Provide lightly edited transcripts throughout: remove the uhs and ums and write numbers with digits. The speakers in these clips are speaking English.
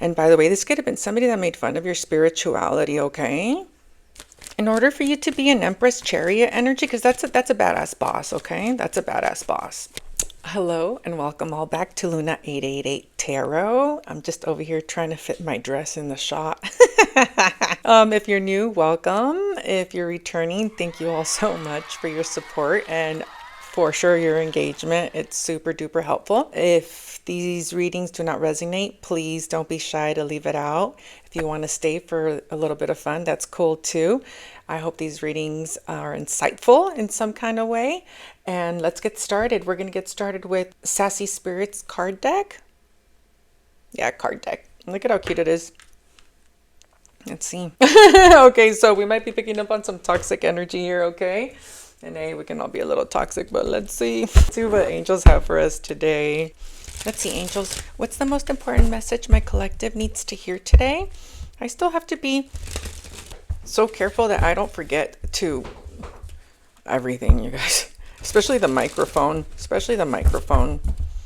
And by the way, this could have been somebody that made fun of your spirituality, okay? In order for you to be an Empress Chariot energy, because that's a badass boss, okay? That's a badass boss. Hello and welcome all back to Luna 888 Tarot. I'm just over here trying to fit my dress in the shot. If you're new, welcome. If you're returning, thank you all so much for your support and for sure your engagement. It's super duper helpful. If these readings do not resonate, please don't be shy to leave it out. If you want to stay for a little bit of fun, that's cool too. I hope these readings are insightful in some kind of way. And let's get started. We're going to get started with Sassy Spirits card deck. Yeah, card deck. Look at how cute it is. Let's see. Okay, so we might be picking up on some toxic energy here, okay? And hey, we can all be a little toxic, but let's see. Let's see what angels have for us today. Let's see, angels. What's the most important message my collective needs to hear today? I still have to be so careful that I don't forget to everything, you guys. Especially the microphone. Especially the microphone.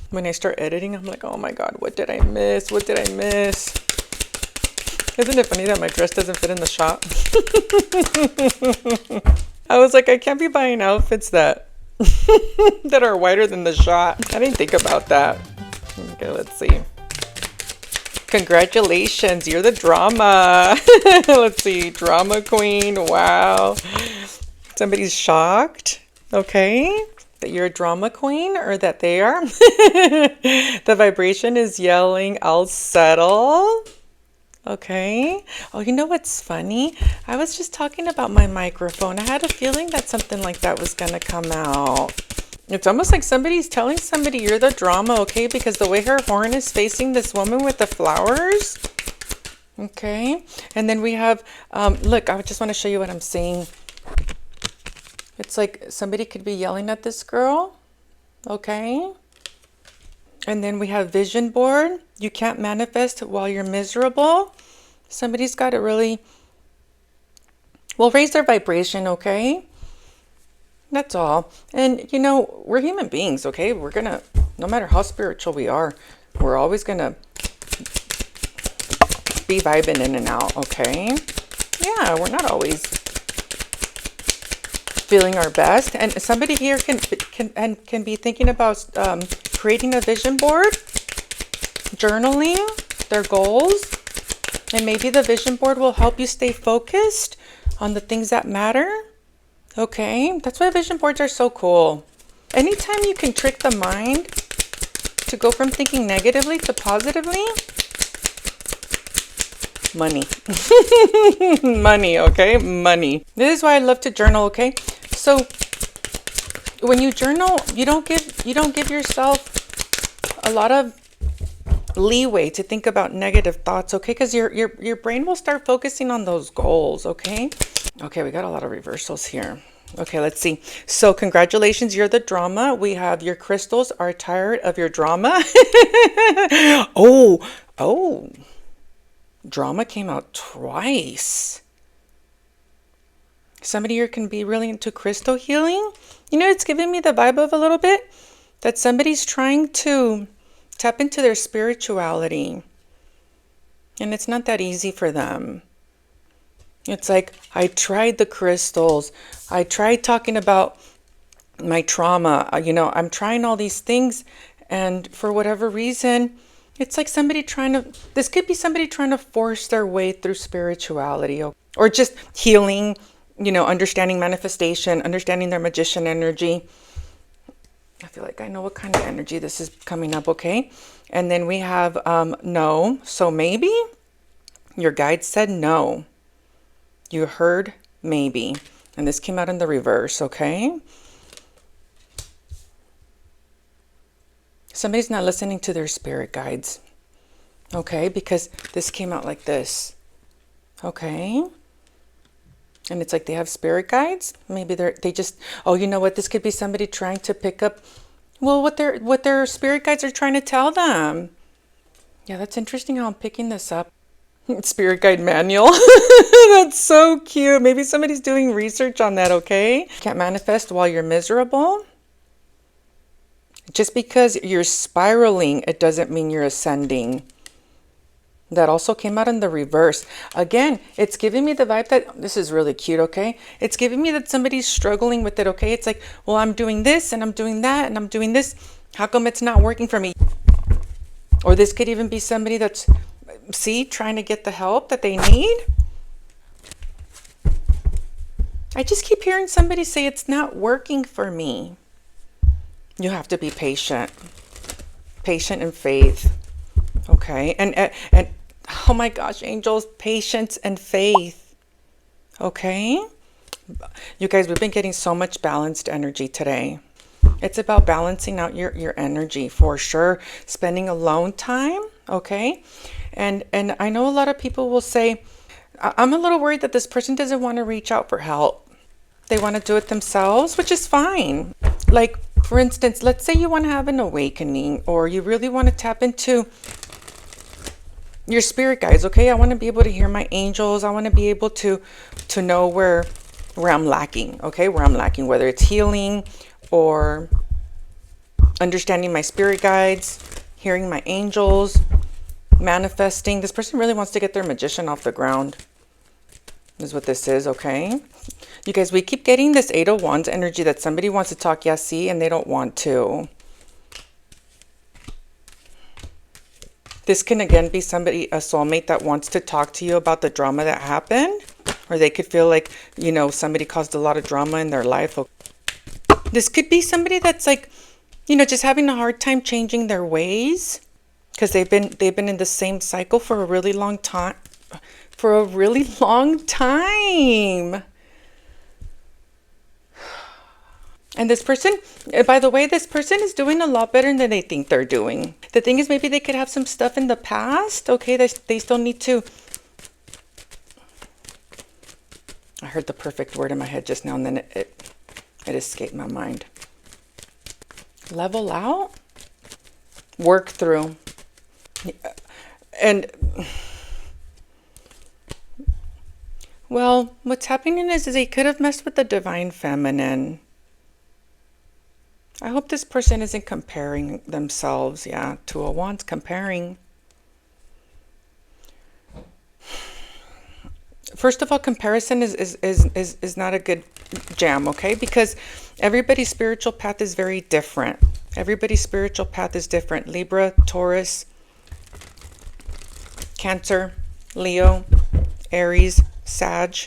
When I start editing, I'm like, oh my God, what did I miss? What did I miss? Isn't it funny that my dress doesn't fit in the shop? I was like, I can't be buying outfits that that are wider than the shot. I didn't think about that. Okay, let's see. Congratulations, you're the drama. Let's see, drama queen. Wow. Somebody's shocked. Okay, that you're a drama queen or that they are. The vibration is yelling, I'll settle. Okay. Oh, you know what's funny? I was just talking about my microphone. I had a feeling that something like that was going to come out. It's almost like somebody's telling somebody you're the drama, okay? Because the way her horn is facing this woman with the flowers. Okay. And then we have, look, I just want to show you what I'm seeing. It's like somebody could be yelling at this girl. Okay. And then we have vision board. You can't manifest while you're miserable. Somebody's got to really, well, raise their vibration, okay? That's all. And, you know, we're human beings, okay? We're going to, no matter how spiritual we are, we're always going to be vibing in and out, okay? Yeah, we're not always feeling our best. And somebody here can be thinking about creating a vision board, journaling their goals, and maybe the vision board will help you stay focused on the things that matter. Okay, that's why vision boards are so cool. Anytime you can trick the mind to go from thinking negatively to positively, money. Money, okay? Money. This is why I love to journal, okay? So when you journal, you don't give yourself a lot of leeway to think about negative thoughts, okay? Because your brain will start focusing on those goals, okay? Okay, we got a lot of reversals here. Okay, let's see. So congratulations, you're the drama. We have your crystals are tired of your drama. Oh, drama came out twice. Somebody here can be really into crystal healing. You know, it's giving me the vibe of a little bit that somebody's trying to tap into their spirituality. And it's not that easy for them. It's like, I tried the crystals. I tried talking about my trauma. You know, I'm trying all these things. And for whatever reason, it's like this could be somebody trying to force their way through spirituality or just healing, you know, understanding manifestation, understanding their magician energy. I feel like I know what kind of energy this is coming up, okay? And then we have no. So maybe your guide said no. You heard maybe. And this came out in the reverse, okay? Somebody's not listening to their spirit guides, okay? Because this came out like this, okay? And it's like they have spirit guides. Maybe they just, oh, you know what? This could be somebody trying to pick up, well, what their spirit guides are trying to tell them. Yeah, that's interesting how I'm picking this up. Spirit guide manual. That's so cute. Maybe somebody's doing research on that, okay? Can't manifest while you're miserable. Just because you're spiraling, it doesn't mean you're ascending. That also came out in the reverse. Again, it's giving me the vibe that this is really cute, okay? It's giving me that somebody's struggling with it, okay? It's like, well, I'm doing this and I'm doing that and I'm doing this. How come it's not working for me? Or this could even be somebody that's, see, trying to get the help that they need. I just keep hearing somebody say it's not working for me. You have to be patient. Patient and faith. Okay? And oh my gosh, angels, patience and faith. Okay? You guys, we've been getting so much balanced energy today. It's about balancing out your energy for sure. Spending alone time, okay? And I know a lot of people will say, I'm a little worried that this person doesn't want to reach out for help. They want to do it themselves, which is fine. Like, for instance, let's say you want to have an awakening or you really want to tap into your spirit guides, okay? I want to be able to hear my angels. I want to be able to know where I'm lacking, okay? Where I'm lacking, whether it's healing or understanding my spirit guides, hearing my angels, manifesting. This person really wants to get their magician off the ground. Is what this is, okay? You guys, we keep getting this 8 of Wands energy that somebody wants to talk, yeah, see, and they don't want to. This can again be somebody, a soulmate that wants to talk to you about the drama that happened. Or they could feel like, you know, somebody caused a lot of drama in their life. This could be somebody that's like, you know, just having a hard time changing their ways. Because they've been in the same cycle for a really long time. For a really long time. And this person, by the way, this person is doing a lot better than they think they're doing. The thing is, maybe they could have some stuff in the past. Okay, they still need to. I heard the perfect word in my head just now, and then it escaped my mind. Level out? Work through. And, well, what's happening is they could have messed with the divine feminine. I hope this person isn't comparing themselves, yeah, to a Wands, comparing. First of all, comparison is not a good jam, okay? Because everybody's spiritual path is very different. Everybody's spiritual path is different. Libra, Taurus, Cancer, Leo, Aries, Sag.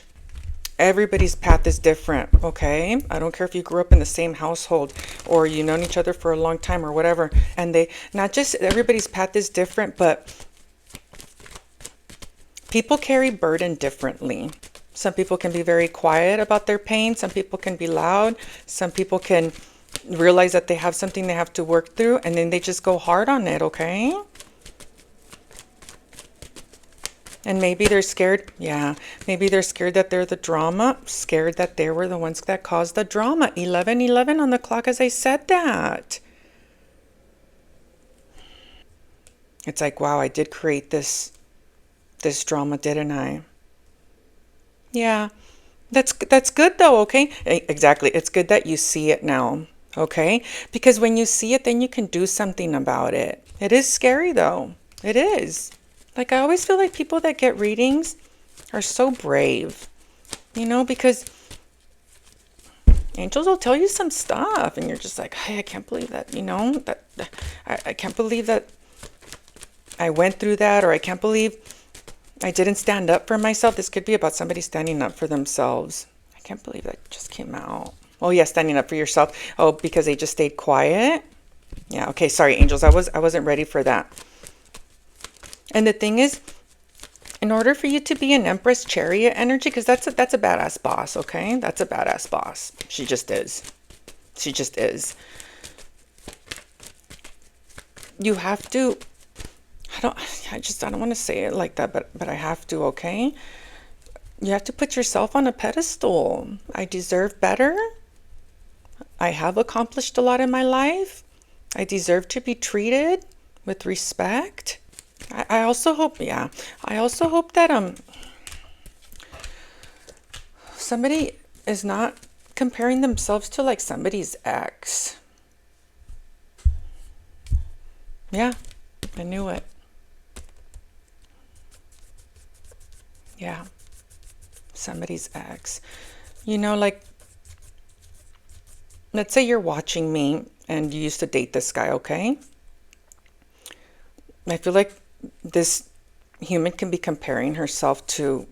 Everybody's path is different, okay? I don't care if you grew up in the same household or you've known each other for a long time or whatever. And they, not just everybody's path is different, but people carry burden differently. Some people can be very quiet about their pain. Some people can be loud. Some people can realize that they have something they have to work through and then they just go hard on it, okay? And maybe they're scared. Yeah, maybe they're scared that they're the drama. Scared that they were the ones that caused the drama. 11:11 on the clock as I said that. It's like, wow, I did create this drama, didn't I? Yeah, that's good though, okay? Exactly. It's good that you see it now, okay? Because when you see it, then you can do something about it. It is scary though. It is. Like, I always feel like people that get readings are so brave, you know, because angels will tell you some stuff and you're just like, hey, I can't believe that, you know, that I can't believe that I went through that, or I can't believe I didn't stand up for myself. This could be about somebody standing up for themselves. I can't believe that just came out. Oh, yeah, standing up for yourself. Oh, because they just stayed quiet. Yeah, okay, sorry, angels. I wasn't ready for that. And the thing is, in order for you to be an Empress Chariot energy, because that's a badass boss, okay? That's a badass boss. She just is. She just is. You have to, I don't want to say it like that, but I have to, okay? You have to put yourself on a pedestal. I deserve better. I have accomplished a lot in my life. I deserve to be treated with respect. I also hope, yeah, I also hope that somebody is not comparing themselves to like somebody's ex. Yeah, I knew it. Yeah. Somebody's ex. You know, like, let's say you're watching me and you used to date this guy, okay? I feel like this human can be comparing herself to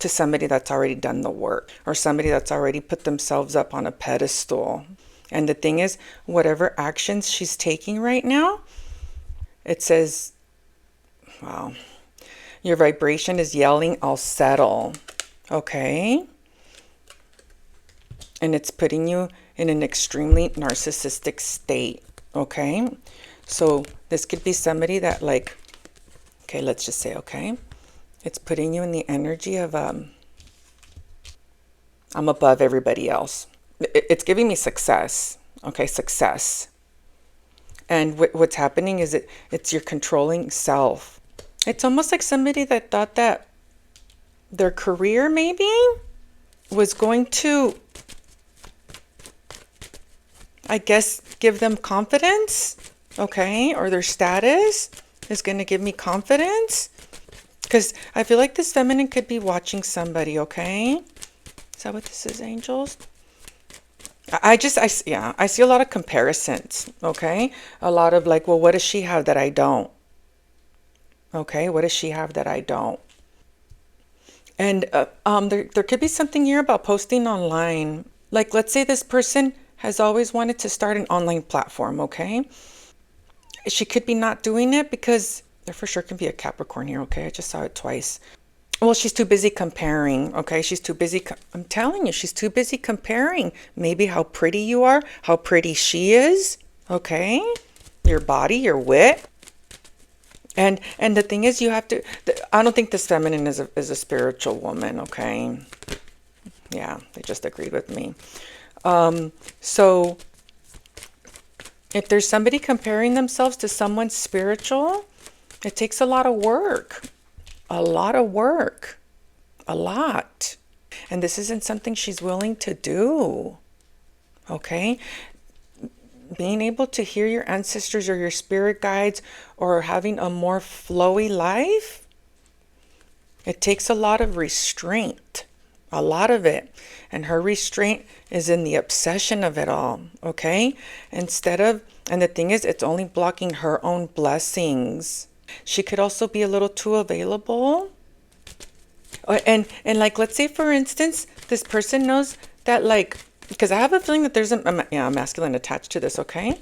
somebody that's already done the work, or somebody that's already put themselves up on a pedestal. And the thing is, whatever actions she's taking right now, it says, wow, your vibration is yelling, I'll settle. Okay? And it's putting you in an extremely narcissistic state. Okay? So this could be somebody that, like, okay, let's just say, okay, it's putting you in the energy of, I'm above everybody else. It's giving me success. Okay, success. And what's happening is it's your controlling self. It's almost like somebody that thought that their career maybe was going to, I guess, give them confidence. Okay, or their status is going to give me confidence. Because I feel like this feminine could be watching somebody, okay? Is that what this is, angels? I see a lot of comparisons, okay? A lot of like, well, what does she have that I don't? Okay, what does she have that I don't? And there could be something here about posting online. Like, let's say this person has always wanted to start an online platform, okay? She could be not doing it because there for sure can be a Capricorn here, okay? I just saw it twice. Well, she's too busy comparing, okay? She's too busy. I'm telling you, she's too busy comparing. Maybe how pretty you are, how pretty she is, okay? Your body, your wit. And the thing is, you have to, I don't think this feminine is a spiritual woman, okay? Yeah, they just agreed with me. So if there's somebody comparing themselves to someone spiritual, it takes a lot of work. A lot of work. A lot. And this isn't something she's willing to do. Okay? Being able to hear your ancestors or your spirit guides, or having a more flowy life, it takes a lot of restraint. A lot of it. And her restraint is in the obsession of it all. Okay? And the thing is, it's only blocking her own blessings. She could also be a little too available. And like, let's say, for instance, this person knows that, like, because I have a feeling that there's a masculine attached to this, okay?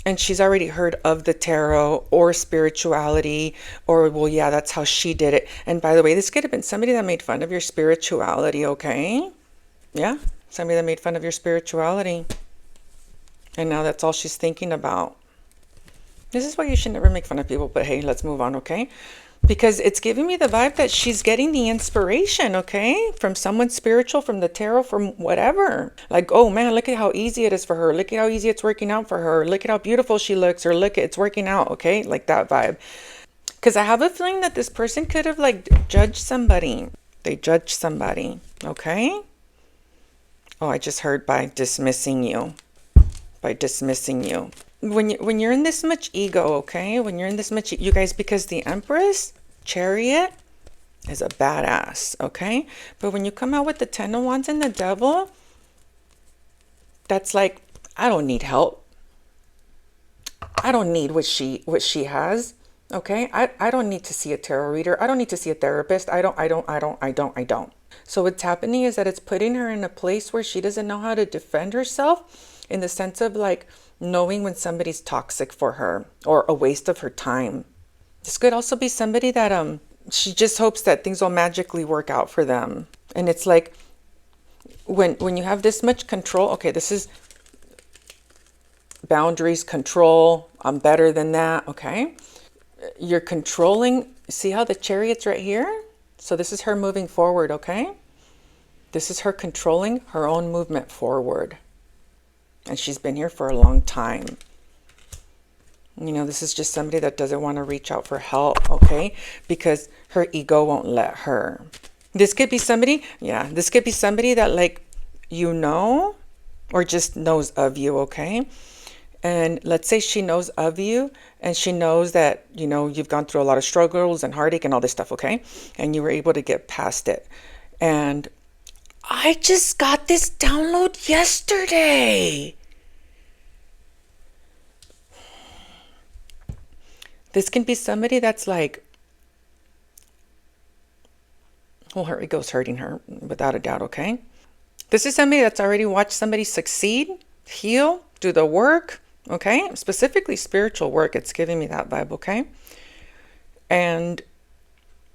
And she's already heard of the tarot or spirituality, or, well, yeah, that's how she did it. And by the way, this could have been somebody that made fun of your spirituality, okay? Yeah, somebody that made fun of your spirituality. And now that's all she's thinking about. This is why you should never make fun of people, but hey, let's move on, okay? Because it's giving me the vibe that she's getting the inspiration, okay? From someone spiritual, from the tarot, from whatever. Like, oh man, look at how easy it is for her. Look at how easy it's working out for her. Look at how beautiful she looks, or look, it's working out, okay? Like that vibe. Because I have a feeling that this person could have, like, judged somebody. They judged somebody, okay? Oh, I just heard by dismissing you. By dismissing you. When you're in this much ego, okay? When you're in this much, you guys, because the Empress, Chariot, is a badass, okay? But when you come out with the Ten of Wands and the Devil, that's like, I don't need help. I don't need what she has, okay? I don't need to see a tarot reader. I don't need to see a therapist. I don't. So what's happening is that it's putting her in a place where she doesn't know how to defend herself, in the sense of, like, knowing when somebody's toxic for her or a waste of her time. This could also be somebody that she just hopes that things will magically work out for them. And it's like, when you have this much control, okay, this is boundaries, control, I'm better than that, okay? You're controlling, see how the Chariot's right here? So this is her moving forward, okay? This is her controlling her own movement forward. And she's been here for a long time. You know, this is just somebody that doesn't want to reach out for help, okay? Because her ego won't let her. This could be somebody, this could be somebody that, like, you know, or just knows of you, okay? And let's say she knows of you and she knows that, you've gone through a lot of struggles and heartache and all this stuff, okay? And you were able to get past it. And I just got this download yesterday. This can be somebody that's like, well, her ego's hurting her without a doubt, okay? This is somebody that's already watched somebody succeed, heal, do the work, okay? Specifically spiritual work, it's giving me that vibe, okay? And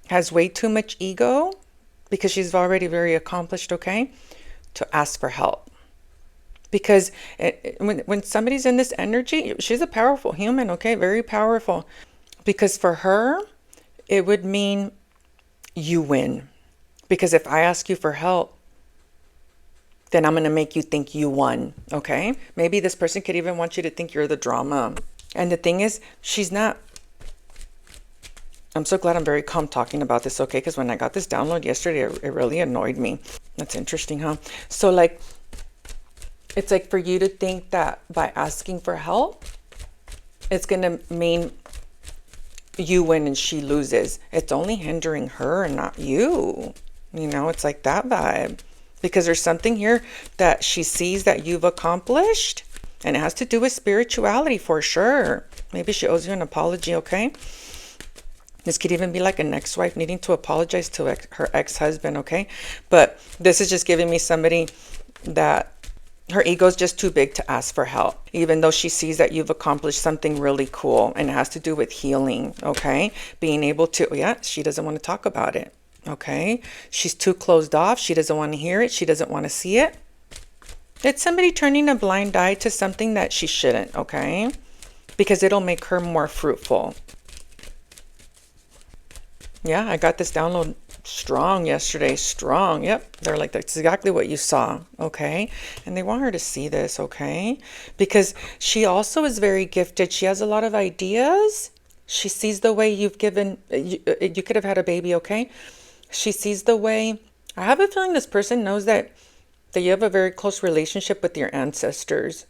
has way too much ego because she's already very accomplished, okay? To ask for help. Because when somebody's in this energy, she's a powerful human, okay? Very powerful. Because for her, it would mean you win. Because if I ask you for help, then I'm going to make you think you won, okay? Maybe this person could even want you to think you're the drama. And the thing is, she's not. I'm so glad I'm very calm talking about this, okay? Because when I got this download yesterday, it really annoyed me. That's interesting, huh? So like, it's like for you to think that by asking for help, it's going to mean you win and she loses. It's only hindering her and not you. It's like that vibe. Because there's something here that she sees that you've accomplished. And it has to do with spirituality for sure. Maybe she owes you an apology, okay? This could even be like an ex-wife needing to apologize to her ex-husband, okay? But this is just giving me somebody that her ego's just too big to ask for help, even though she sees that you've accomplished something really cool and it has to do with healing, okay? Being able to, she doesn't want to talk about it, okay? She's too closed off. She doesn't want to hear it. She doesn't want to see it. It's somebody turning a blind eye to something that she shouldn't, okay? Because it'll make her more fruitful. Yeah, I got this download strong yesterday. Strong. Yep. They're like, that's exactly what you saw. Okay. And they want her to see this. Okay. Because she also is very gifted. She has a lot of ideas. She sees the way you've given, you could have had a baby. Okay. She sees the way, I have a feeling this person knows that you have a very close relationship with your ancestors.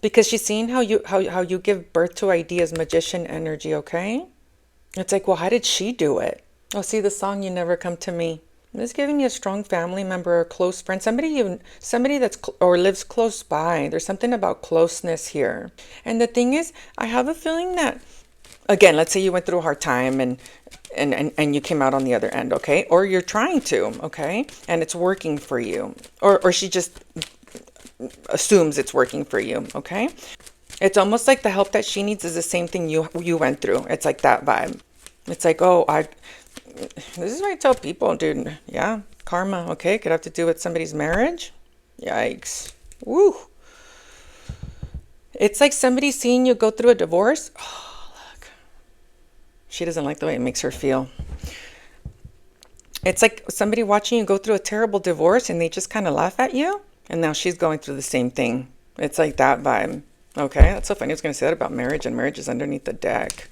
Because she's seeing how you give birth to ideas, magician energy. Okay. It's like, well, how did she do it? Oh, see the song, You Never Come to Me. It's giving you a strong family member or close friend, somebody that's or lives close by. There's something about closeness here. And the thing is, I have a feeling that, again, let's say you went through a hard time and you came out on the other end, okay? Or you're trying to, okay? And it's working for you. Or she just assumes it's working for you, okay? It's almost like the help that she needs is the same thing you went through. It's like that vibe. It's like, this is what I tell people, dude. Yeah, karma, okay? Could have to do with somebody's marriage. Yikes. Woo. It's like somebody seeing you go through a divorce. Oh, look. She doesn't like the way it makes her feel. It's like somebody watching you go through a terrible divorce and they just kind of laugh at you. And now she's going through the same thing. It's like that vibe. Okay, that's so funny. I was going to say that about marriage, and marriage is underneath the deck.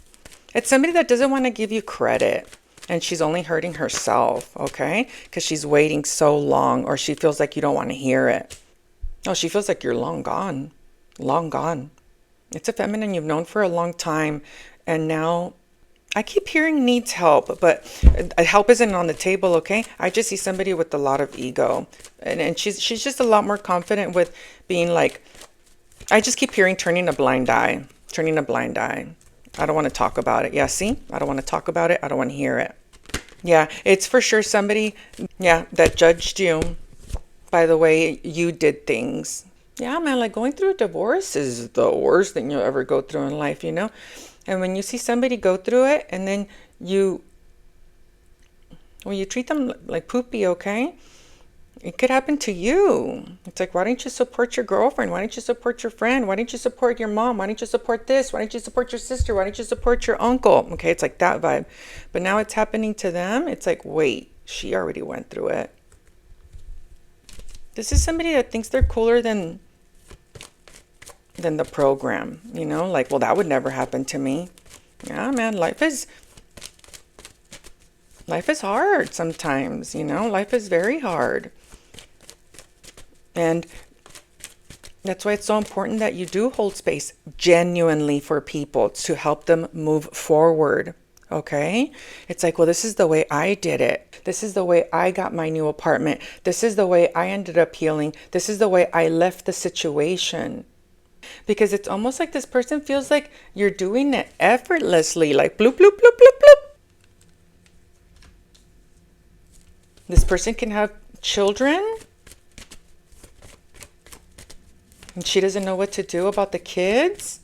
It's somebody that doesn't want to give you credit, and she's only hurting herself, okay? Because she's waiting so long, or she feels like you don't want to hear it. Oh, she feels like you're long gone. Long gone. It's a feminine you've known for a long time, and now I keep hearing needs help, but help isn't on the table, okay? I just see somebody with a lot of ego, and she's just a lot more confident with being like, I just keep hearing turning a blind eye. Turning a blind eye. I don't want to talk about it. Yeah, see? I don't want to talk about it. I don't want to hear it. Yeah, it's for sure somebody, that judged you by the way you did things. Yeah, man, like going through a divorce is the worst thing you'll ever go through in life, And when you see somebody go through it and then you treat them like poopy, okay? It could happen to you. It's like, why don't you support your girlfriend? Why don't you support your friend? Why don't you support your mom? Why don't you support this? Why don't you support your sister? Why don't you support your uncle? Okay, it's like that vibe. But now it's happening to them. It's like, wait, she already went through it. This is somebody that thinks they're cooler than the program. Like, well, that would never happen to me. Yeah, man, life is hard sometimes, Life is very hard. And That's why it's so important that you do hold space genuinely for people to help them move forward. Okay? It's like, well, this is the way I did it. This is the way I got my new apartment. This is the way I ended up healing. This is the way I left the situation. Because it's almost like this person feels like you're doing it effortlessly, like bloop, bloop, bloop, bloop, bloop. This person can have children and she doesn't know what to do about the kids.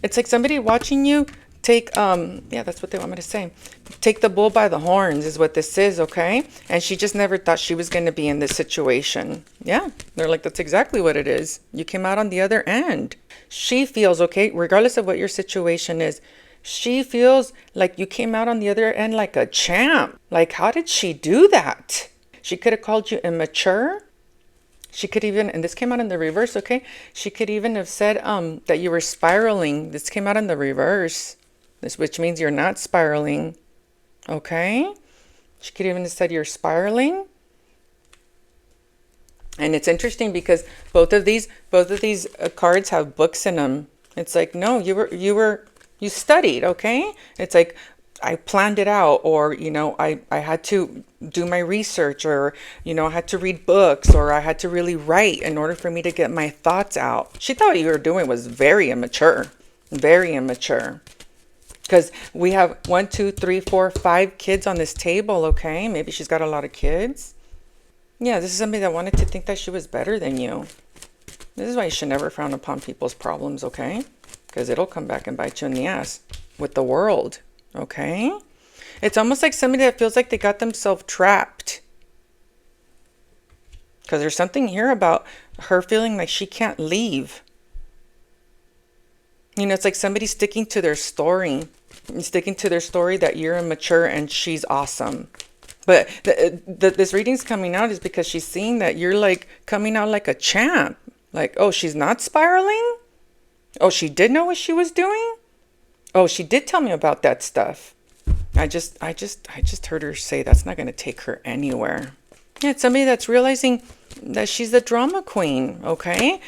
It's like somebody watching you take, yeah, that's what they want me to say. Take the bull by the horns is what this is, okay? And she just never thought she was going to be in this situation. Yeah, they're like, that's exactly what it is. You came out on the other end. She feels, okay, regardless of what your situation is, she feels like you came out on the other end like a champ. Like, how did she do that? She could have called you immature. She could even, and this came out in the reverse, okay? She could even have said that you were spiraling. This came out in the reverse, which means you're not spiraling, okay? She could even have said you're spiraling. And it's interesting because both of these cards have books in them. It's like, no, you studied, okay? It's like, I planned it out, or, you know, I had to do my research, or, you know, I had to read books, or I had to really write in order for me to get my thoughts out. She thought what you were doing was very immature, very immature. Because we have 1, 2, 3, 4, 5 kids on this table, okay? Maybe she's got a lot of kids. Yeah, this is somebody that wanted to think that she was better than you. This is why you should never frown upon people's problems, okay? Because it'll come back and bite you in the ass with the world. Okay? It's almost like somebody that feels like they got themselves trapped. Because there's something here about her feeling like she can't leave. You know, it's like somebody sticking to their story. Sticking to their story that you're immature and she's awesome. But this reading's coming out is because she's seeing that you're like coming out like a champ. Like, oh, she's not spiraling? Oh, she did know what she was doing? Oh, she did tell me about that stuff. I just heard her say that's not going to take her anywhere. Yeah, it's somebody that's realizing that she's the drama queen, okay?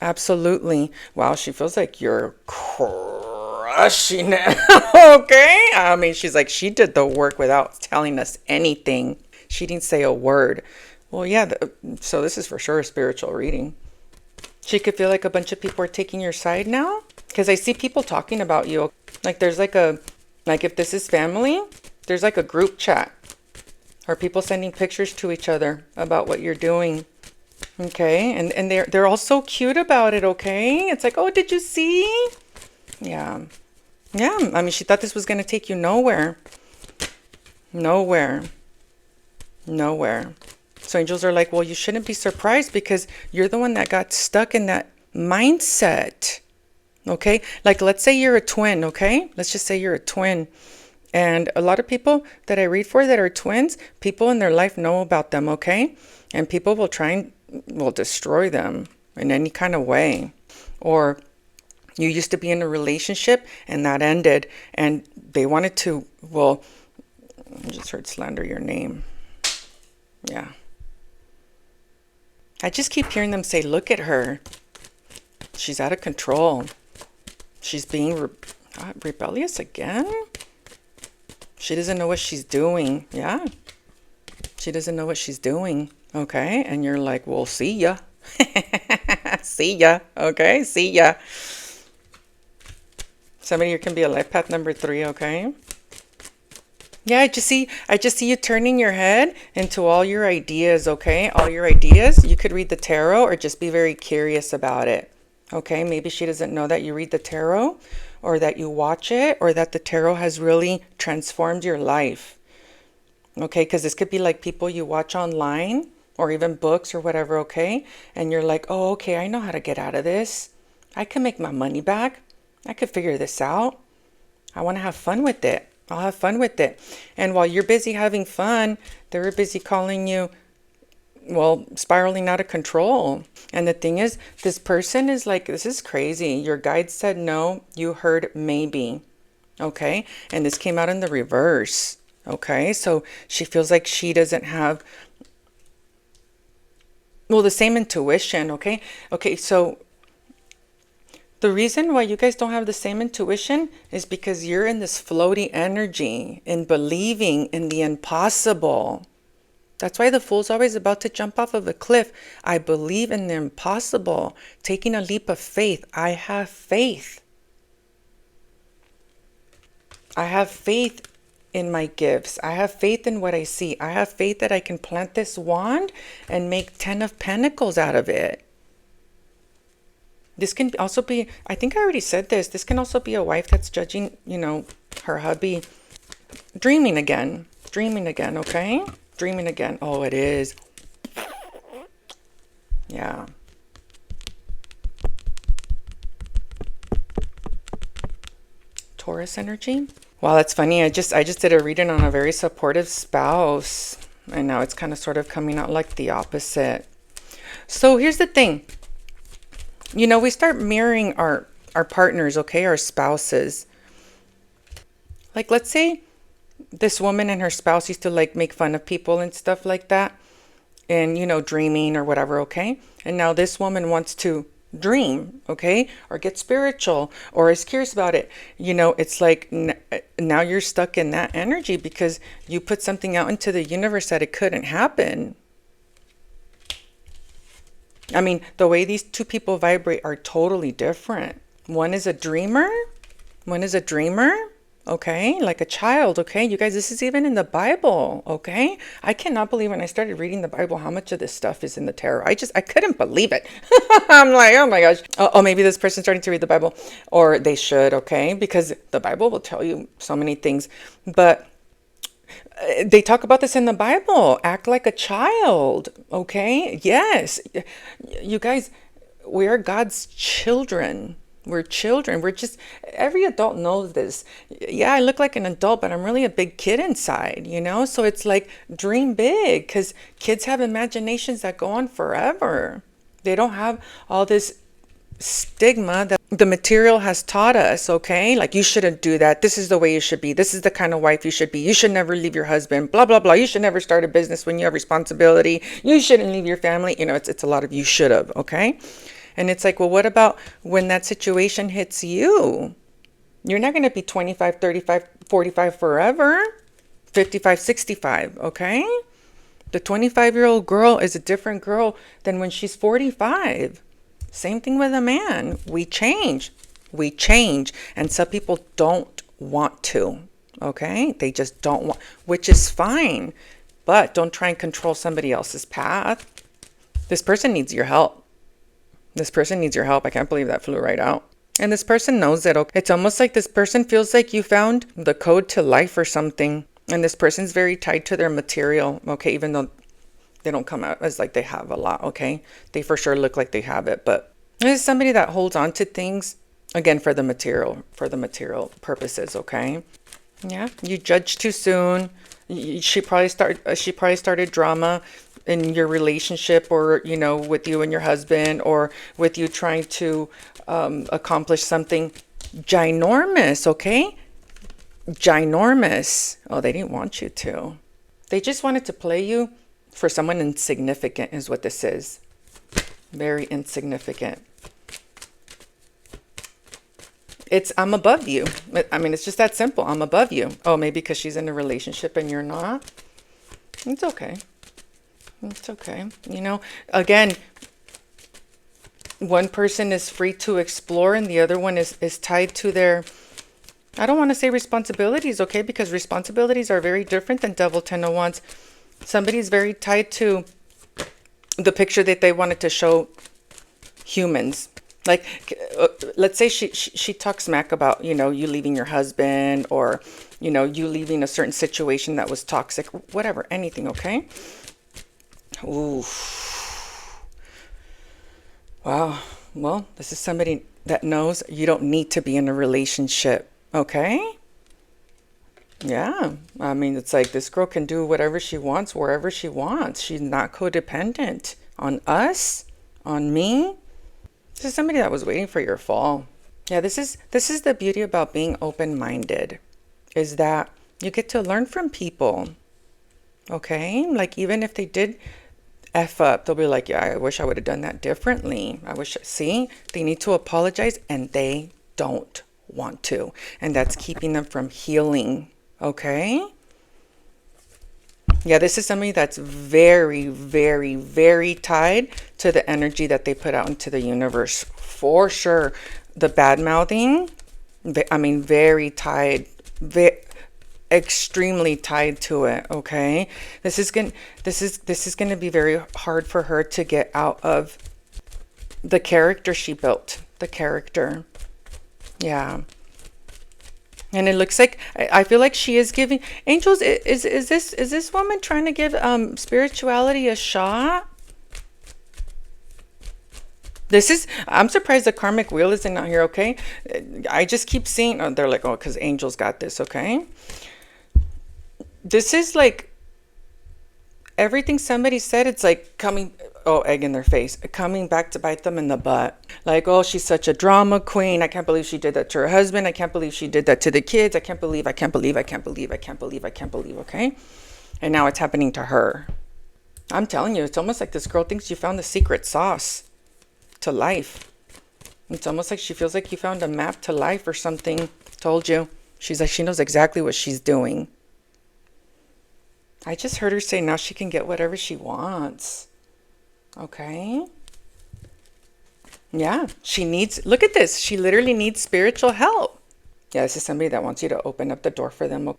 Absolutely. Wow, she feels like you're crushing it, okay? I mean, she's like, she did the work without telling us anything. She didn't say a word. Well, yeah, so this is for sure a spiritual reading. She could feel like a bunch of people are taking your side now. Because I see people talking about you. Like there's like if this is family, there's like a group chat. Or people sending pictures to each other about what you're doing. Okay? And they're all so cute about it, okay? It's like, oh, did you see? Yeah. Yeah, I mean, she thought this was going to take you nowhere. Nowhere. Nowhere. So angels are like, well, you shouldn't be surprised because you're the one that got stuck in that mindset. Okay? Like, let's say you're a twin, okay? Let's just say you're a twin. And a lot of people that I read for that are twins, people in their life know about them, okay? And people will try and will destroy them in any kind of way. Or you used to be in a relationship and that ended and they wanted to, well, I just heard slander your name. Yeah. I just keep hearing them say, look at her. She's out of control. She's being rebellious again. She doesn't know what she's doing. Yeah. She doesn't know what she's doing. Okay. And you're like, well, see ya. See ya. Okay. See ya. Somebody here can be a life path number 3. Okay. Yeah, I just see you turning your head into all your ideas, okay? All your ideas. You could read the tarot or just be very curious about it. Okay, maybe she doesn't know that you read the tarot or that you watch it or that the tarot has really transformed your life. Okay, because this could be like people you watch online or even books or whatever, okay? And you're like, oh, okay, I know how to get out of this. I can make my money back. I could figure this out. I want to have fun with it. I'll have fun with it. And while you're busy having fun, they're busy calling you, well, spiraling out of control. And the thing is, this person is like, this is crazy. Your guide said no, you heard maybe. Okay? And this came out in the reverse. Okay? So she feels like she doesn't have Well, the same intuition, okay? Okay, so the reason why you guys don't have the same intuition is because you're in this floaty energy and believing in the impossible. That's why the fool's always about to jump off of a cliff. I believe in the impossible. Taking a leap of faith. I have faith. I have faith in my gifts. I have faith in what I see. I have faith that I can plant this wand and make 10 of Pentacles out of it. This can also be, I think I already said this can also be a wife that's judging, her hubby. Dreaming again, okay? Dreaming again. Oh, it is. Yeah. Taurus energy. Wow, that's funny. I just did a reading on a very supportive spouse, and now it's kind of sort of coming out like the opposite. So here's the thing. We start mirroring our partners, okay, our spouses. Like, let's say this woman and her spouse used to like make fun of people and stuff like that, and dreaming or whatever, okay? And now this woman wants to dream, okay, or get spiritual, or is curious about it. It's like now you're stuck in that energy because you put something out into the universe that it couldn't happen. I mean, the way these two people vibrate are totally different. One is a dreamer, okay, like a child, okay? You guys, this is even in the Bible, okay? I cannot believe when I started reading the Bible how much of this stuff is in the tarot. I couldn't believe it. I'm like, oh my gosh. Oh, maybe this person's starting to read the Bible, or they should, okay? Because the Bible will tell you so many things, but they talk about this in the Bible. Act like a child, okay? Yes. You guys, we are God's children. We're children. We're just, every adult knows this. Yeah, I look like an adult, but I'm really a big kid inside, So it's like dream big, because kids have imaginations that go on forever. They don't have all this stigma that the material has taught us, okay? Like, you shouldn't do that. This is the way you should be. This is the kind of wife you should be. You should never leave your husband, blah, blah, blah. You should never start a business when you have responsibility. You shouldn't leave your family. It's a lot of you should have, okay? And it's like, well, what about when that situation hits you? You're not going to be 25, 35, 45 forever, 55, 65, okay? The 25-year-old girl is a different girl than when she's 45. Same thing with a man. We change. And some people don't want to, okay? They just don't want, which is fine. But don't try and control somebody else's path. This person needs your help. I can't believe that flew right out. And this person knows it. Okay? It's almost like this person feels like you found the code to life or something. And this person's very tied to their material, okay? Even though they don't come out as like they have a lot, okay? They for sure look like they have it. But this is somebody that holds on to things, again, for the material purposes, okay? Yeah, you judged too soon. She probably started drama in your relationship, or with you and your husband, or with you trying to accomplish something ginormous, okay? Ginormous. Oh, they didn't want you to. They just wanted to play you for someone insignificant is what this is. Very insignificant. I'm above you. I mean, it's just that simple. I'm above you. Oh, maybe because she's in a relationship and you're not? It's okay. It's okay. Again, one person is free to explore and the other one is tied to their, I don't want to say responsibilities, okay? Because responsibilities are very different than Devil Ten of Wands. Somebody's very tied to the picture that they wanted to show humans. Like, let's say she talks smack about, you leaving your husband, or, you leaving a certain situation that was toxic, whatever, anything, okay? Ooh. Wow. Well, this is somebody that knows you don't need to be in a relationship, okay? Yeah. I mean, it's like this girl can do whatever she wants, wherever she wants. She's not codependent on us, on me. This is somebody that was waiting for your fall. Yeah, this is the beauty about being open-minded, is that you get to learn from people. Okay? Like, even if they did F up. They'll be like, yeah, I wish I would have done that differently. I wish, see, they need to apologize and they don't want to. And that's keeping them from healing. Okay? Yeah, this is somebody that's very, very, very tied to the energy that they put out into the universe. For sure. The bad mouthing, I mean, very tied, extremely tied to it. Okay, this is going to be very hard for her to get out of the character she built. The character, yeah. And it looks like I feel like she is giving angels. Is this woman trying to give spirituality a shot? I'm surprised the karmic wheel isn't out here, okay? I just keep seeing, oh, they're like, oh, because angels got this, okay? This is like, everything somebody said, it's like coming, oh, egg in their face, coming back to bite them in the butt. Like, oh, she's such a drama queen. I can't believe she did that to her husband. I can't believe she did that to the kids. I can't believe, okay? And now it's happening to her. I'm telling you, it's almost like this girl thinks you found the secret sauce to life. It's almost like she feels like you found a map to life or something. Told you. She's like, she knows exactly what she's doing. I just heard her say now she can get whatever she wants. Okay. Yeah, she needs, look at this. She literally needs spiritual help. Yeah, this is somebody that wants you to open up the door for them.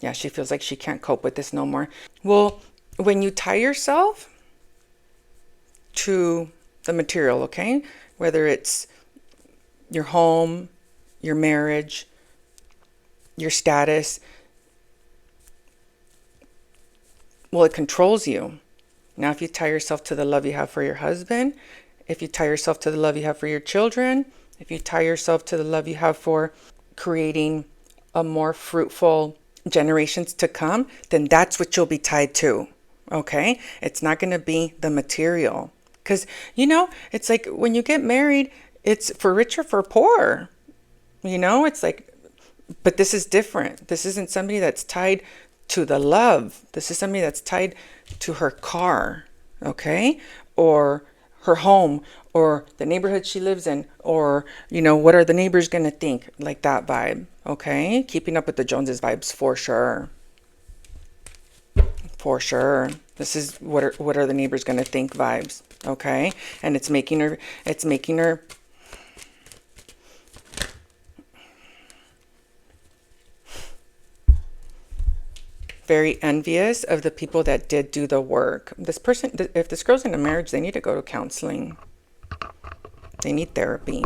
Yeah, she feels like she can't cope with this no more. Well, when you tie yourself to the material, okay? Whether it's your home, your marriage, your status, well, it controls you. Now, if you tie yourself to the love you have for your husband, if you tie yourself to the love you have for your children, if you tie yourself to the love you have for creating a more fruitful generations to come, then that's what you'll be tied to, okay? It's not going to be the material. Because, you know, it's like when you get married, it's for rich or for poor. You know, it's like, but this is different. This isn't somebody that's tied to the love. This is somebody that's tied to her car, okay? Or her home, or the neighborhood she lives in, or, you know, what are the neighbors going to think? Like that vibe, okay? Keeping up with the Joneses vibes for sure. For sure. This is what are the neighbors going to think vibes, okay? And it's making her very envious of the people that did do the work. This person, if this girl's in a marriage, they need to go to counseling. They need therapy.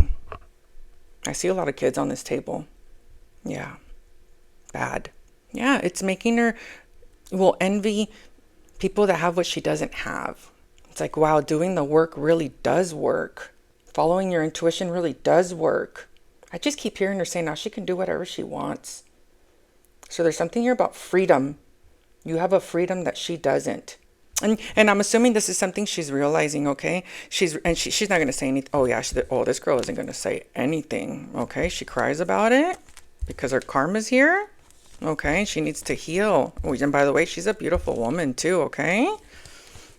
I see a lot of kids on this table. Yeah. Bad. Yeah, it's making her, will envy people that have what she doesn't have. It's like, wow, doing the work really does work. Following your intuition really does work. I just keep hearing her say now she can do whatever she wants. So there's something here about freedom. You have a freedom that she doesn't. And I'm assuming this is something she's realizing, okay? She's not going to say anything. Oh, yeah, this girl isn't going to say anything, okay? She cries about it because her karma's here, okay? She needs to heal. Oh, and by the way, she's a beautiful woman too, okay?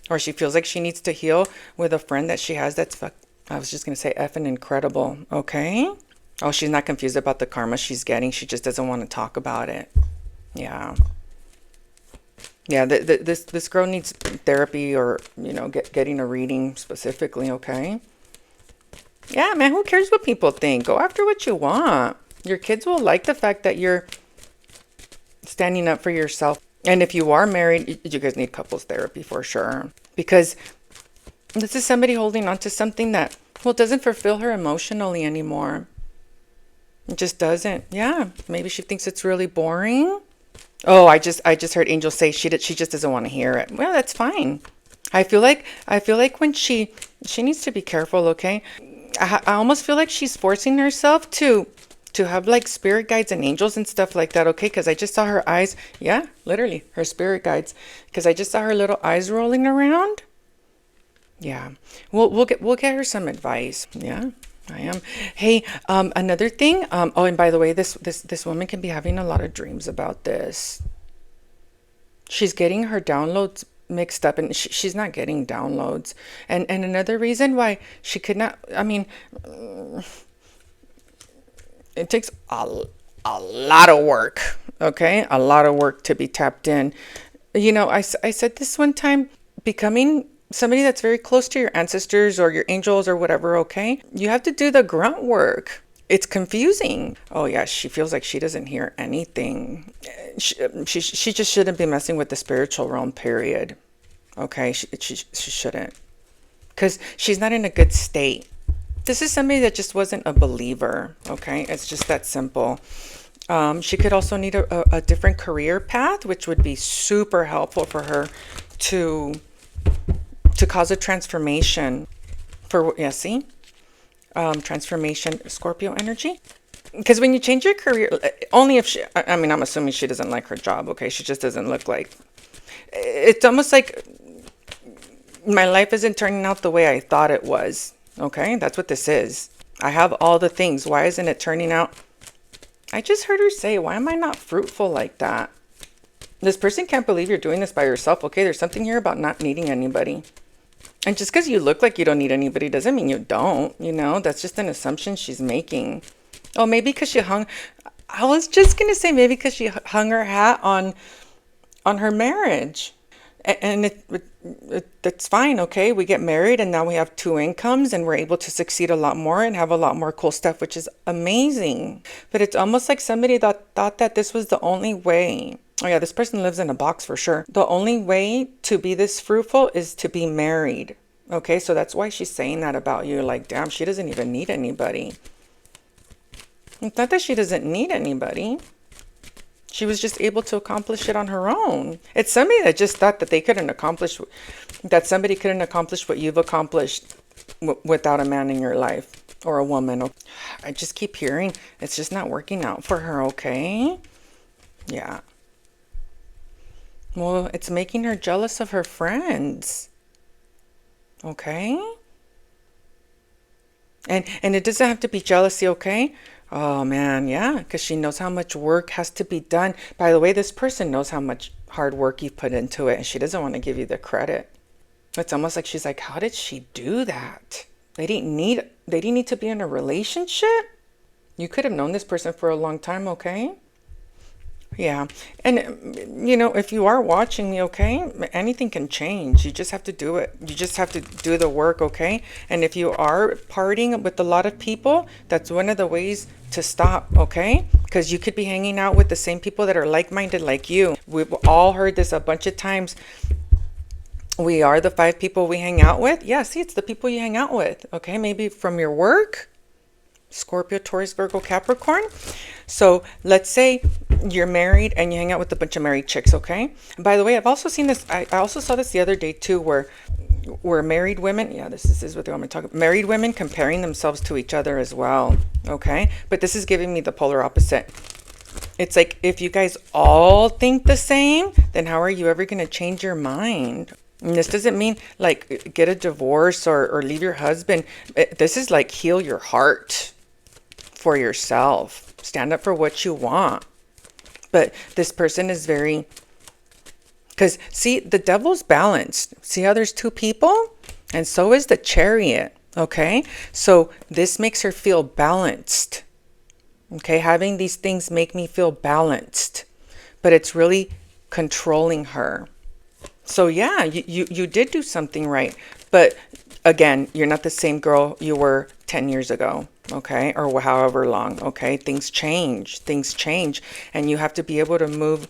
Or she feels like she needs to heal with a friend that she has that's, I was just going to say effing incredible, okay? Oh, she's not confused about the karma she's getting. She just doesn't want to talk about it. Yeah. Yeah, this girl needs therapy or, you know, getting a reading specifically, okay? Yeah, man, who cares what people think? Go after what you want. Your kids will like the fact that you're standing up for yourself. And if you are married, you guys need couples therapy for sure. Because this is somebody holding on to something that, well, doesn't fulfill her emotionally anymore. It just doesn't. Yeah, maybe she thinks it's really boring. Oh, I just heard Angel say she just doesn't want to hear it. Well, that's fine. I feel like when she needs to be careful, okay? I almost feel like she's forcing herself to have like spirit guides and angels and stuff like that, okay? Because I just saw her eyes. Yeah, literally, her spirit guides. Because I just saw her little eyes rolling around. Yeah, we'll get her some advice. Yeah, I am. Hey, another thing. Oh, and by the way, this woman can be having a lot of dreams about this. She's getting her downloads mixed up, and she's not getting downloads. And another reason why she could not, I mean, it takes a lot of work, okay? A lot of work to be tapped in. You know, I said this one time, becoming somebody that's very close to your ancestors or your angels or whatever, okay? You have to do the grunt work. It's confusing. Oh yeah, she feels like she doesn't hear anything. She just shouldn't be messing with the spiritual realm, period. Okay, she shouldn't. Because she's not in a good state. This is somebody that just wasn't a believer, okay? It's just that simple. She could also need a different career path, which would be super helpful for her to cause a transformation. See? Transformation, Scorpio energy. Because when you change your career, only if I mean, I'm assuming she doesn't like her job, okay? She just doesn't look like, it's almost like my life isn't turning out the way I thought it was, okay? That's what this is. I have all the things. Why isn't it turning out? I just heard her say, why am I not fruitful like that? This person can't believe you're doing this by yourself, okay? There's something here about not needing anybody. And just because you look like you don't need anybody doesn't mean you don't, you know? That's just an assumption she's making. Oh, maybe because I was just going to say maybe because she hung her hat on her marriage. And that's fine, okay? We get married and now we have 2 incomes and we're able to succeed a lot more and have a lot more cool stuff, which is amazing. But it's almost like somebody thought that this was the only way. Oh yeah, this person lives in a box for sure. The only way to be this fruitful is to be married. Okay, so that's why she's saying that about you. Like, damn, she doesn't even need anybody. It's not that she doesn't need anybody. She was just able to accomplish it on her own. It's somebody that just thought that somebody couldn't accomplish what you've accomplished without a man in your life or a woman. I just keep hearing it's just not working out for her, okay? Yeah. Well, it's making her jealous of her friends. Okay? And it doesn't have to be jealousy, okay? Oh man, yeah, because she knows how much work has to be done. By the way, this person knows how much hard work you've put into it, and she doesn't want to give you the credit. It's almost like she's like, how did she do that? They didn't need to be in a relationship. You could have known this person for a long time, okay? Yeah. And, you know, if you are watching me, okay, anything can change. You just have to do it. You just have to do the work, okay? And if you are partying with a lot of people, that's one of the ways to stop, okay? Because you could be hanging out with the same people that are like-minded like you. We've all heard this a bunch of times. We are the 5 people we hang out with. Yeah, see, it's the people you hang out with, okay? Maybe from your work, Scorpio, Taurus, Virgo, Capricorn. So let's say you're married and you hang out with a bunch of married chicks, okay? By the way, I've also seen this. I also saw this the other day too, where married women, yeah, this is what they want me to talk about. Married women comparing themselves to each other as well, okay? But this is giving me the polar opposite. It's like, if you guys all think the same, then how are you ever going to change your mind? And this doesn't mean like get a divorce or leave your husband. This is like heal your heart for yourself. Stand up for what you want. But this person is very, because see, the devil's balanced. See how there's 2 people? And so is the Chariot, okay? So this makes her feel balanced. Okay, having these things make me feel balanced. But it's really controlling her. So yeah, you did do something right. But again, you're not the same girl you were 10 years ago, okay? Or however long, okay? Things change. And you have to be able to move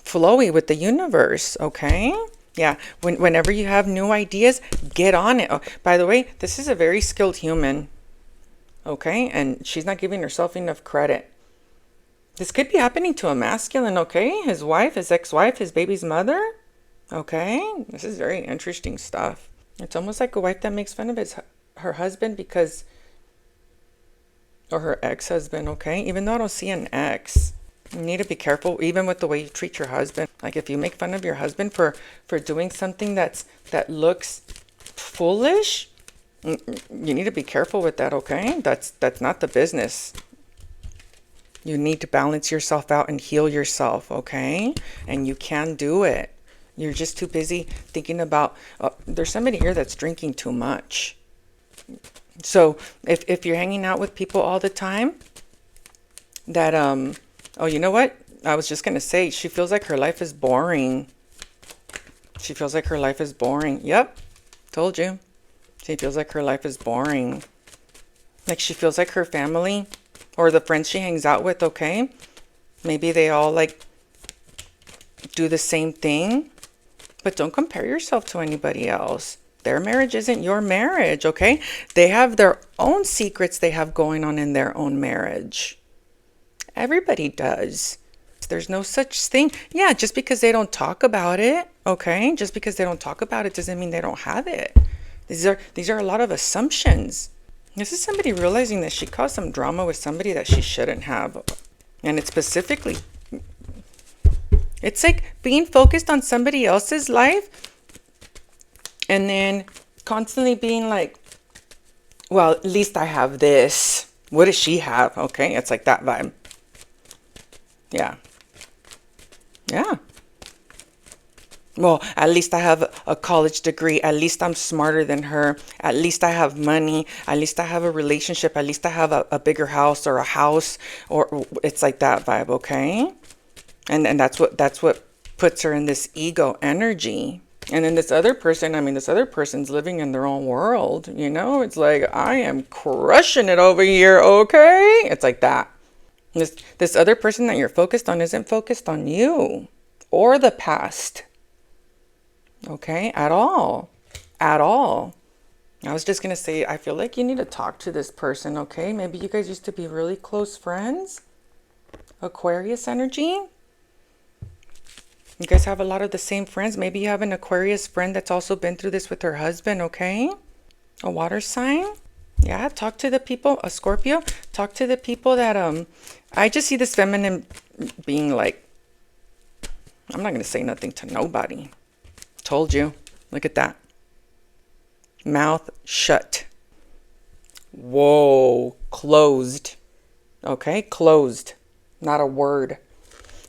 flowy with the universe, okay? Yeah, whenever you have new ideas, get on it. Oh, by the way, this is a very skilled human, okay? And she's not giving herself enough credit. This could be happening to a masculine, okay? His wife, his ex-wife, his baby's mother, okay? This is very interesting stuff. It's almost like a wife that makes fun of her husband because, or her ex-husband, okay? Even though I don't see an ex, you need to be careful even with the way you treat your husband. Like if you make fun of your husband for doing something that looks foolish, you need to be careful with that, okay? That's not the business. You need to balance yourself out and heal yourself, okay? And you can do it. You're just too busy thinking about, there's somebody here that's drinking too much. So if you're hanging out with people all the time that, oh, you know what? I was just going to say, she feels like her life is boring. She feels like her life is boring. Yep. Told you. She feels like her life is boring. Like she feels like her family or the friends she hangs out with, okay? Maybe they all like do the same thing, but don't compare yourself to anybody else. Their marriage isn't your marriage, okay? They have their own secrets they have going on in their own marriage. Everybody does. There's no such thing. Yeah, just because they don't talk about it, okay? Just because they don't talk about it doesn't mean they don't have it. These are a lot of assumptions. This is somebody realizing that she caused some drama with somebody that she shouldn't have. And it's specifically, it's like being focused on somebody else's life and then constantly being like, well, at least I have this. What does she have? Okay, it's like that vibe. Yeah. Yeah. Well, at least I have a college degree. At least I'm smarter than her. At least I have money. At least I have a relationship. At least I have a bigger house or a house, or it's like that vibe, okay? And that's what puts her in this ego energy. And then this other person, this other person's living in their own world, you know? It's like, I am crushing it over here, okay? It's like that. This other person that you're focused on isn't focused on you or the past. Okay, at all. At all. I was just going to say, I feel like you need to talk to this person, okay? Maybe you guys used to be really close friends. Aquarius energy. You guys have a lot of the same friends. Maybe you have an Aquarius friend that's also been through this with her husband, okay? A water sign. Yeah, talk to the people, a Scorpio. Talk to the people that, I just see this feminine being like, I'm not going to say nothing to nobody. Told you. Look at that. Mouth shut. Whoa. Closed. Okay? Closed. Not a word.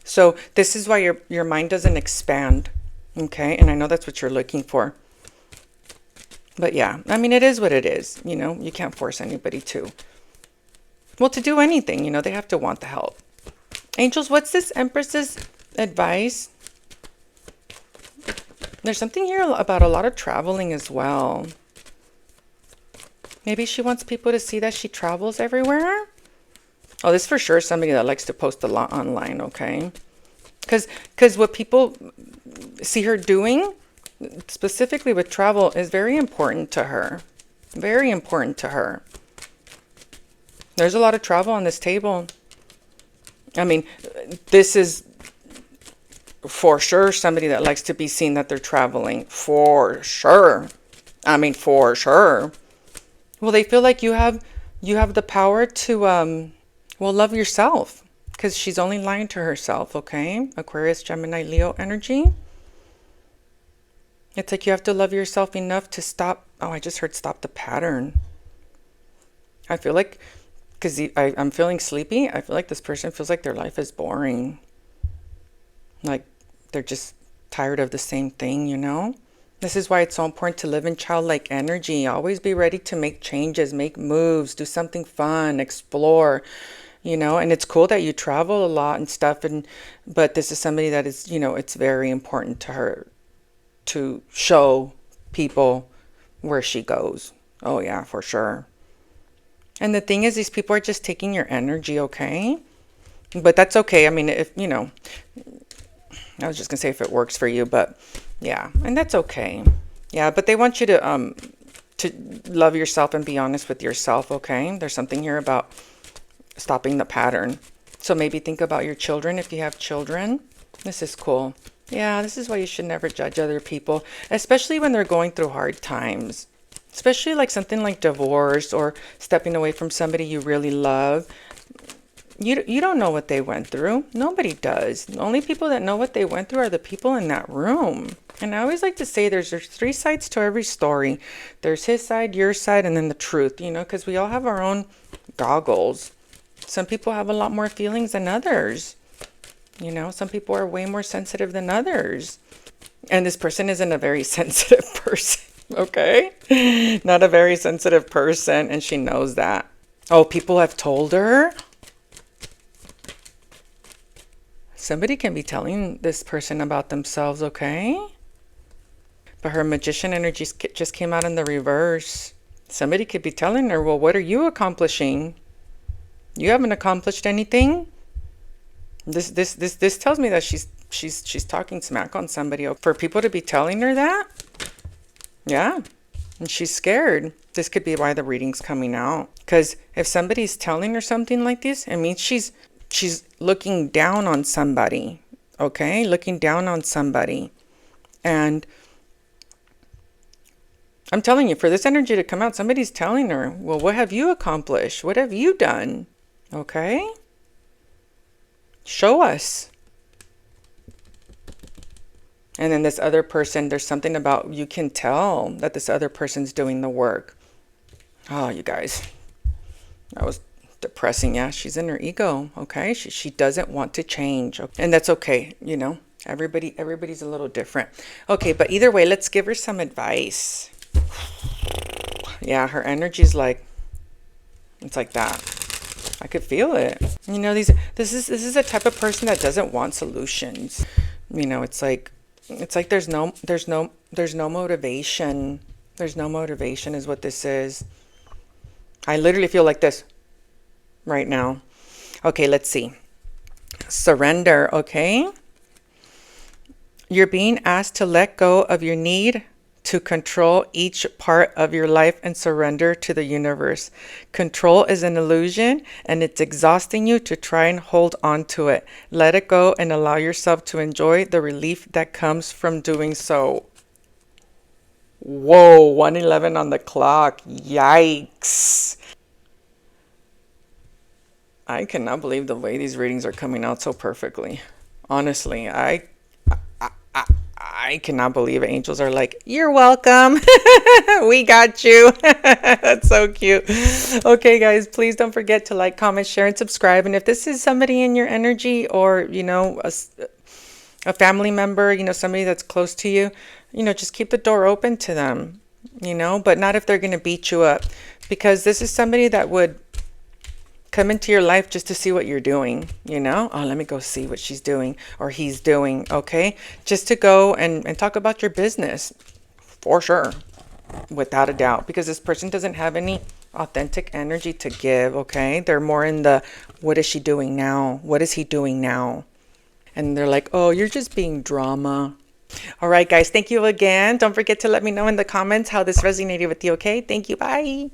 So this is why your mind doesn't expand. Okay? And I know that's what you're looking for. But yeah, it is what it is. You know, you can't force anybody to. Well, to do anything, you know, they have to want the help. Angels, what's this Empress's advice? There's something here about a lot of traveling as well. Maybe she wants people to see that she travels everywhere. Oh, this for sure is somebody that likes to post a lot online, okay? Because what people see her doing, specifically with travel, is very important to her. Very important to her. There's a lot of travel on this table. This is for sure somebody that likes to be seen that they're traveling. For sure. For sure. Well, they feel like you have the power to, love yourself. Because she's only lying to herself, okay? Aquarius, Gemini, Leo energy. It's like you have to love yourself enough to stop. Oh, I just heard stop the pattern. I feel like, because I'm feeling sleepy, I feel like this person feels like their life is boring. Like they're just tired of the same thing, you know? This is why it's so important to live in childlike energy. Always be ready to make changes, make moves, do something fun, explore, you know? And it's cool that you travel a lot and stuff. But this is somebody that is, you know, it's very important to her to show people where she goes. Oh yeah, for sure. And the thing is, these people are just taking your energy, okay? But that's okay. If, you know, I was just going to say if it works for you, but yeah, and that's okay. Yeah, but they want you to love yourself and be honest with yourself, okay? There's something here about stopping the pattern. So maybe think about your children if you have children. This is cool. Yeah, this is why you should never judge other people, especially when they're going through hard times. Especially like something like divorce or stepping away from somebody you really love. You don't know what they went through. Nobody does. The only people that know what they went through are the people in that room. And I always like to say there's three sides to every story. There's his side, your side, and then the truth, you know, because we all have our own goggles. Some people have a lot more feelings than others. You know, some people are way more sensitive than others. And this person isn't a very sensitive person, okay? Not a very sensitive person, and she knows that. Oh, people have told her? Somebody can be telling this person about themselves, okay? But her magician energy just came out in the reverse. Somebody could be telling her, well, what are you accomplishing? You haven't accomplished anything. This tells me that she's talking smack on somebody. For people to be telling her that, yeah, and she's scared. This could be why the reading's coming out. Because if somebody's telling her something like this, it means she's looking down on somebody, okay? Looking down on somebody. And I'm telling you, for this energy to come out, somebody's telling her, well, what have you accomplished? What have you done? Okay? Show us. And then this other person, there's something about, you can tell that this other person's doing the work. Oh, you guys, that was depressing. Yeah, she's in her ego. Okay, she doesn't want to change, and that's okay. You know, everybody's a little different. Okay, but either way, let's give her some advice. Yeah, her energy's like, it's like that. I could feel it. You know, this is a type of person that doesn't want solutions. You know, it's like there's no motivation. There's no motivation is what this is. I literally feel like this right now. Okay, let's see. Surrender, okay? You're being asked to let go of your need to control each part of your life and surrender to the universe. Control is an illusion, and it's exhausting you to try and hold on to it. Let it go and allow yourself to enjoy the relief that comes from doing so. Whoa, 1:11 on the clock. Yikes. I cannot believe the way these readings are coming out so perfectly. Honestly, I cannot believe angels are like, you're welcome. We got you. That's so cute. Okay, guys, please don't forget to like, comment, share, and subscribe. And if this is somebody in your energy, or, you know, a family member, you know, somebody that's close to you, you know, just keep the door open to them, you know, but not if they're going to beat you up, because this is somebody that would come into your life just to see what you're doing, you know? Oh, let me go see what she's doing or he's doing, okay? Just to go and talk about your business, for sure, without a doubt, because this person doesn't have any authentic energy to give, okay? They're more in the, what is she doing now? What is he doing now? And they're like, oh, you're just being drama. All right, guys, thank you again. Don't forget to let me know in the comments how this resonated with you, okay? Thank you. Bye.